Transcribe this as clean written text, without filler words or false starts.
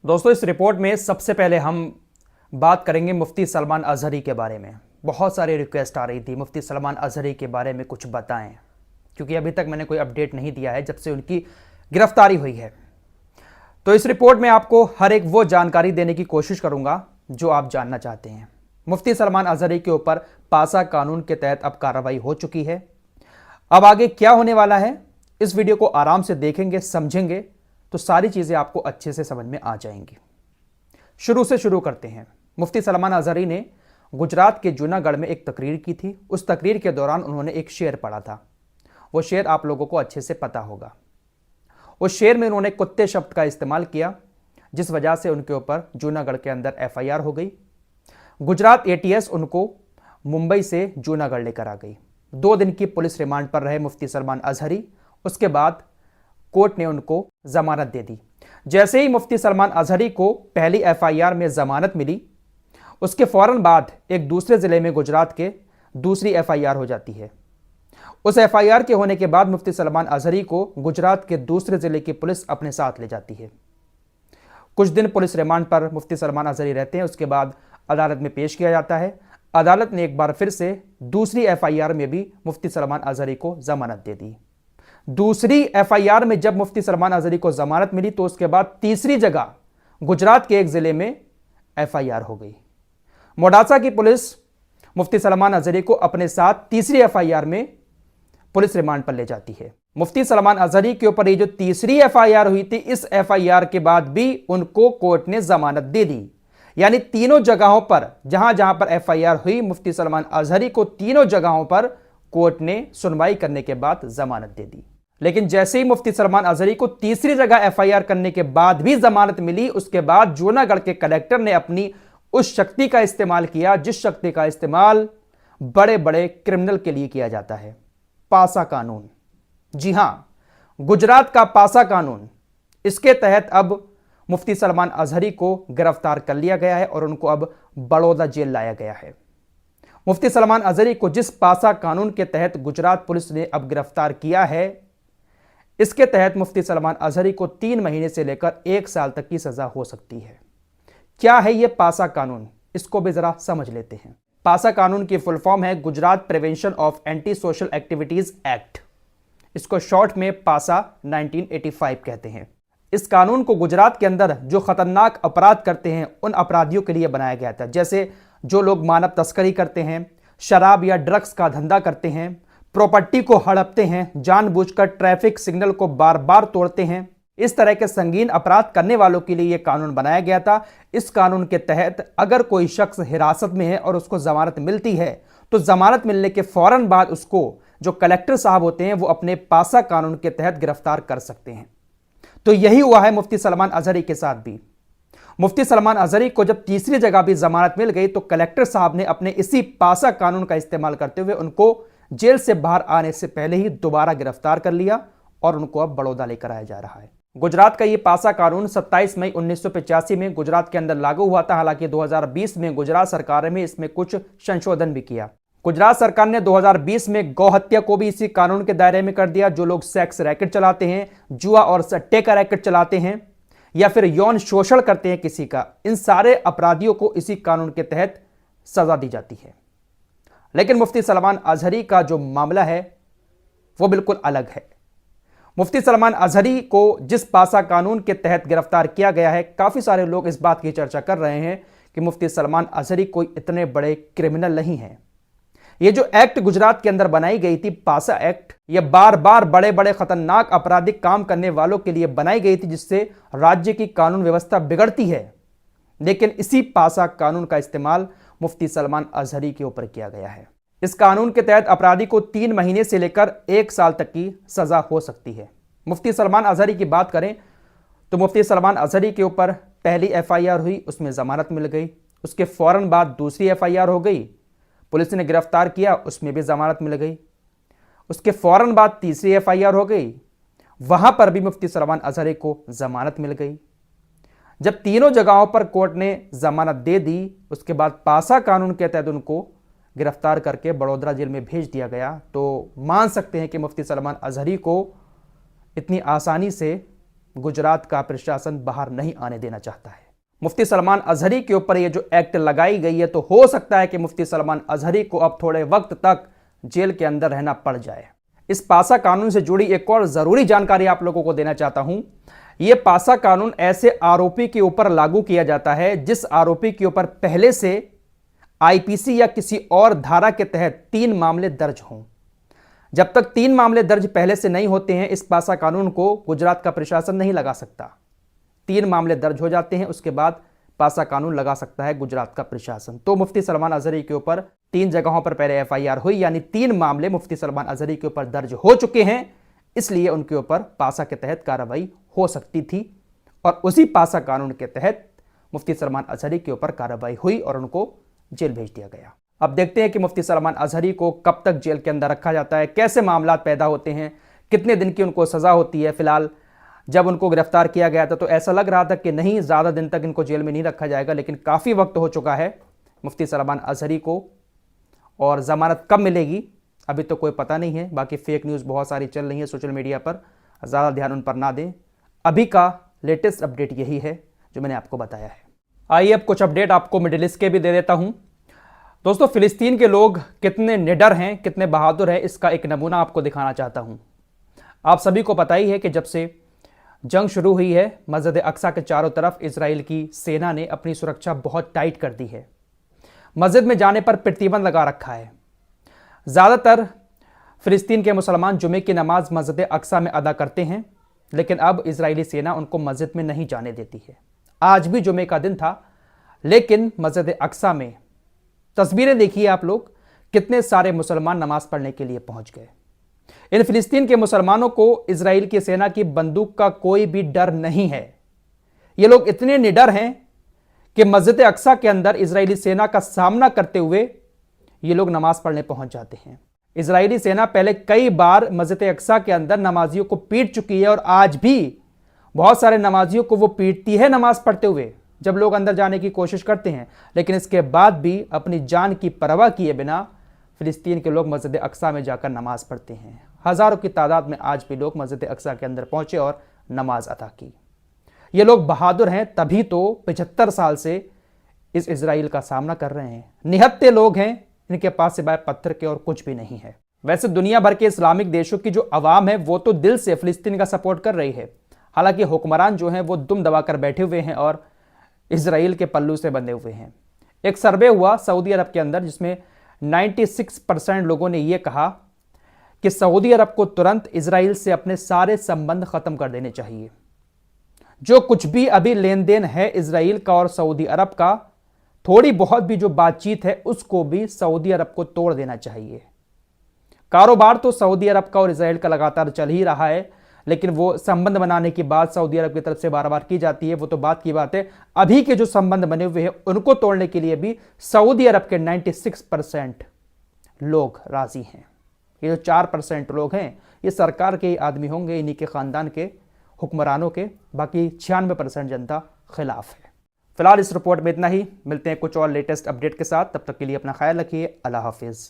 दोस्तों, इस रिपोर्ट में सबसे पहले हम बात करेंगे मुफ्ती सलमान अजहरी के बारे में। बहुत सारी रिक्वेस्ट आ रही थी मुफ्ती सलमान अजहरी के बारे में कुछ बताएं, क्योंकि अभी तक मैंने कोई अपडेट नहीं दिया है जब से उनकी गिरफ्तारी हुई है। तो इस रिपोर्ट में आपको हर एक वो जानकारी देने की कोशिश करूंगा जो आप जानना चाहते हैं। मुफ्ती सलमान अजहरी के ऊपर पासा कानून के तहत अब कार्रवाई हो चुकी है। अब आगे क्या होने वाला है, इस वीडियो को आराम से देखेंगे, समझेंगे तो सारी चीजें आपको अच्छे से समझ में आ जाएंगी। शुरू से शुरू करते हैं। मुफ्ती सलमान अजहरी ने गुजरात के जूनागढ़ में एक तकरीर की थी। उस तकरीर के दौरान उन्होंने एक शेर पढ़ा था। वो शेर आप लोगों को अच्छे से पता होगा। उस शेर में उन्होंने कुत्ते शब्द का इस्तेमाल किया, जिस वजह से उनके ऊपर जूनागढ़ के अंदर एफआईआर हो गई। गुजरात एटीएस उनको मुंबई से जूनागढ़ लेकर आ गई। 2 दिन की पुलिस रिमांड पर रहे मुफ्ती सलमान अजहरी। उसके बाद कोर्ट ने उनको जमानत दे दी। जैसे ही मुफ्ती सलमान अजहरी को पहली एफआईआर में जमानत मिली, उसके फौरन बाद एक दूसरे जिले में गुजरात के दूसरी एफआईआर हो जाती है। उस एफआईआर के होने के बाद मुफ्ती सलमान अजहरी को गुजरात के दूसरे जिले की पुलिस अपने साथ ले जाती है। कुछ दिन पुलिस रिमांड पर मुफ्ती सलमान अजहरी रहते हैं। उसके बाद अदालत में पेश किया जाता है। अदालत ने एक बार फिर से दूसरी एफआईआर में भी मुफ्ती सलमान अजहरी को जमानत दे दी। दूसरी एफआईआर में जब मुफ्ती सलमान अजहरी को जमानत मिली तो उसके बाद तीसरी जगह गुजरात के एक जिले में एफआईआर हो गई। मोडासा की पुलिस मुफ्ती सलमान अजहरी को अपने साथ तीसरी एफआईआर में पुलिस रिमांड पर ले जाती है। मुफ्ती सलमान अजहरी के ऊपर ये जो तीसरी एफआईआर हुई थी, इस एफआईआर के बाद भी उनको कोर्ट ने जमानत दे दी। यानी तीनों जगहों पर जहां जहां पर एफआईआर हुई, मुफ्ती सलमान अजहरी को तीनों जगहों पर कोर्ट ने सुनवाई करने के बाद जमानत दे दी। लेकिन जैसे ही मुफ्ती सलमान अजहरी को तीसरी जगह एफआईआर करने के बाद भी जमानत मिली, उसके बाद जूनागढ़ के कलेक्टर ने अपनी उस शक्ति का इस्तेमाल किया जिस शक्ति का इस्तेमाल बड़े बड़े क्रिमिनल के लिए किया जाता है, पासा कानून। जी हां, गुजरात का पासा कानून। इसके तहत अब मुफ्ती सलमान अजहरी को गिरफ्तार कर लिया गया है और उनको अब बड़ौदा जेल लाया गया है। मुफ्ती सलमान अजहरी को जिस पासा कानून के तहत गुजरात पुलिस ने अब गिरफ्तार किया है, इसके तहत मुफ्ती सलमान अजहरी को 3 महीने से लेकर 1 साल तक की सजा हो सकती है। क्या है यह पासा कानून, इसको भी जरा समझ लेते हैं। पासा कानून की फुल फॉर्म है Gujarat prevention of anti social activities act. इसको शॉर्ट में पासा 1985 कहते हैं। इस कानून को गुजरात के अंदर जो खतरनाक अपराध करते हैं उन अपराधियों के लिए बनाया गया था। जैसे जो लोग मानव तस्करी करते हैं, शराब या ड्रग्स का धंधा करते हैं, प्रॉपर्टी को हड़पते हैं, जानबूझकर ट्रैफिक सिग्नल को बार बार तोड़ते हैं, इस तरह के संगीन अपराध करने वालों के लिए यह कानून बनाया गया था। इस कानून के तहत अगर कोई शख्स हिरासत में है और उसको जमानत मिलती है तो जमानत मिलने के फौरन बाद उसको जो कलेक्टर साहब होते हैं वो अपने पासा कानून के तहत गिरफ्तार कर सकते हैं। तो यही हुआ है मुफ्ती सलमान अजहरी के साथ भी। मुफ्ती सलमान अजहरी को जब तीसरी जगह भी जमानत मिल गई तो कलेक्टर साहब ने अपने इसी पासा कानून का इस्तेमाल करते हुए उनको जेल से बाहर आने से पहले ही दोबारा गिरफ्तार कर लिया और उनको अब बड़ौदा लेकर आया जा रहा है। गुजरात का यह पासा कानून 27 मई 1985 में गुजरात के अंदर लागू हुआ था। हालांकि 2020 में गुजरात सरकार ने इसमें कुछ संशोधन भी किया। गुजरात सरकार ने 2020 में गौ हत्या को भी इसी कानून के दायरे में कर दिया। जो लोग सेक्स रैकेट चलाते हैं, जुआ और सट्टे का रैकेट चलाते हैं या फिर यौन शोषण करते हैं किसी का, इन सारे अपराधियों को इसी कानून के तहत सजा दी जाती है। लेकिन मुफ्ती सलमान अजहरी का जो मामला है वो बिल्कुल अलग है। मुफ्ती सलमान अजहरी को जिस पासा कानून के तहत गिरफ्तार किया गया है, काफी सारे लोग इस बात की चर्चा कर रहे हैं कि मुफ्ती सलमान अजहरी कोई इतने बड़े क्रिमिनल नहीं है। ये जो एक्ट गुजरात के अंदर बनाई गई थी, पासा एक्ट, ये बार बार बड़े बड़े खतरनाक आपराधिक काम करने वालों के लिए बनाई गई थी, जिससे राज्य की कानून व्यवस्था बिगड़ती है। लेकिन इसी पासा कानून का इस्तेमाल मुफ्ती सलमान अजहरी के ऊपर किया गया है। इस कानून के तहत अपराधी को 3 महीने से लेकर 1 साल तक की सजा हो सकती है। मुफ्ती सलमान अजहरी की बात करें तो मुफ्ती सलमान अजहरी के ऊपर पहली एफआईआर हुई, उसमें जमानत मिल गई। उसके फौरन बाद दूसरी एफआईआर हो गई, पुलिस ने गिरफ्तार किया, उसमें भी जमानत मिल गई। उसके फौरन बाद तीसरी एफआईआर हो गई, वहां पर भी मुफ्ती सलमान अजहरी को जमानत मिल गई। जब तीनों जगहों पर कोर्ट ने जमानत दे दी, उसके बाद पासा कानून के तहत उनको गिरफ्तार करके बड़ौदा जेल में भेज दिया गया। तो मान सकते हैं कि मुफ्ती सलमान अजहरी को इतनी आसानी से गुजरात का प्रशासन बाहर नहीं आने देना चाहता है। मुफ्ती सलमान अजहरी के ऊपर ये जो एक्ट लगाई गई है, तो हो सकता है कि मुफ्ती सलमान अजहरी को अब थोड़े वक्त तक जेल के अंदर रहना पड़ जाए। इस पासा कानून से जुड़ी एक और जरूरी जानकारी आप लोगों को देना चाहता हूं। यह पासा कानून ऐसे आरोपी के ऊपर लागू किया जाता है जिस आरोपी के ऊपर पहले से आईपीसी या किसी और धारा के तहत 3 मामले दर्ज हों। जब तक 3 मामले दर्ज पहले से नहीं होते हैं, इस पासा कानून को गुजरात का प्रशासन नहीं लगा सकता। 3 मामले दर्ज हो जाते हैं, उसके बाद पासा कानून लगा सकता है गुजरात का प्रशासन। तो मुफ्ती सलमान अजहरी के ऊपर 3 जगहों पर पहले एफआईआर हुई, यानी 3 मामले मुफ्ती सलमान अजहरी के ऊपर दर्ज हो चुके हैं, इसलिए उनके ऊपर पासा के तहत कार्रवाई हो सकती थी और उसी पासा कानून के तहत मुफ्ती सलमान अजहरी के ऊपर कार्रवाई हुई और उनको जेल भेज दिया गया। अब देखते हैं कि मुफ्ती सलमान अजहरी को कब तक जेल के अंदर रखा जाता है, कैसे मामला पैदा होते हैं, कितने दिन की उनको सजा होती है। फिलहाल जब उनको गिरफ्तार किया गया था तो ऐसा लग रहा था कि नहीं, ज़्यादा दिन तक इनको जेल में नहीं रखा जाएगा, लेकिन काफ़ी वक्त हो चुका है मुफ्ती सलमान अजहरी को, और ज़मानत कब मिलेगी अभी तो कोई पता नहीं है। बाकी फेक न्यूज़ बहुत सारी चल रही है सोशल मीडिया पर, ज़्यादा ध्यान उन पर ना दें। अभी का लेटेस्ट अपडेट यही है जो मैंने आपको बताया है। आइए अब कुछ अपडेट आपको मिडिल ईस्ट के भी दे देता हूँ। दोस्तों, फिलिस्तीन के लोग कितने निडर हैं, कितने बहादुर हैं, इसका एक नमूना आपको दिखाना चाहता हूँ। आप सभी को पता ही है कि जब से जंग शुरू हुई है, मस्जिद अक्सा के चारों तरफ इजराइल की सेना ने अपनी सुरक्षा बहुत टाइट कर दी है। मस्जिद में जाने पर प्रतिबंध लगा रखा है। ज़्यादातर फिलिस्तीन के मुसलमान जुमे की नमाज मस्जिद अक्सा में अदा करते हैं, लेकिन अब इजरायली सेना उनको मस्जिद में नहीं जाने देती है। आज भी जुमे का दिन था, लेकिन मस्जिद अक्सा में तस्वीरें देखिए आप लोग, कितने सारे मुसलमान नमाज पढ़ने के लिए पहुंच गए। इन फिलिस्तीन के मुसलमानों को इजराइल की सेना की बंदूक का कोई भी डर नहीं है। ये लोग इतने निडर हैं कि मस्जिद अक्सा के अंदर इजरायली सेना का सामना करते हुए ये लोग नमाज पढ़ने पहुंच जाते हैं। इजरायली सेना पहले कई बार मस्जिद अक्सा के अंदर नमाजियों को पीट चुकी है और आज भी बहुत सारे नमाजियों को वो पीटती है नमाज पढ़ते हुए जब लोग अंदर जाने की कोशिश करते हैं। लेकिन इसके बाद भी अपनी जान की परवाह किए बिना फिलिस्तीन के लोग मस्जिद अक्सा में जाकर नमाज पढ़ते हैं। हज़ारों की तादाद में आज भी लोग मस्जिद अक्सा के अंदर पहुंचे और नमाज अदा की। ये लोग बहादुर हैं, तभी तो 75 साल से इस इजराइल का सामना कर रहे हैं। निहत्थे लोग हैं, इनके पास सिवाय पत्थर के और कुछ भी नहीं है। वैसे दुनिया भर के इस्लामिक देशों की जो अवाम है वो तो दिल से फिलिस्तीन का सपोर्ट कर रही है। हालांकि हुक्मरान जो हैं वो दुम दबाकर बैठे हुए हैं और इजराइल के पल्लू से बंधे हुए हैं। एक सर्वे हुआ सऊदी अरब के अंदर, जिसमें 96% लोगों ने यह कहा कि सऊदी अरब को तुरंत इजराइल से अपने सारे संबंध खत्म कर देने चाहिए। जो कुछ भी अभी लेन देन है इजराइल का और सऊदी अरब का, थोड़ी बहुत भी जो बातचीत है उसको भी सऊदी अरब को तोड़ देना चाहिए। कारोबार तो सऊदी अरब का और इजराइल का लगातार चल ही रहा है, लेकिन वो संबंध बनाने की बात सऊदी अरब की तरफ से बार बार की जाती है, वो तो बात की बात है। अभी के जो संबंध बने हुए हैं उनको तोड़ने के लिए भी सऊदी अरब के 96% लोग राजी हैं। ये जो 4% लोग हैं ये सरकार के ही आदमी होंगे, इन्हीं के खानदान के हुक्मरानों के, बाकी 96% जनता खिलाफ है। फिलहाल इस रिपोर्ट में इतना ही। मिलते हैं कुछ और लेटेस्ट अपडेट के साथ, तब तक के लिए अपना ख्याल रखिए। अल्लाह हाफिज़।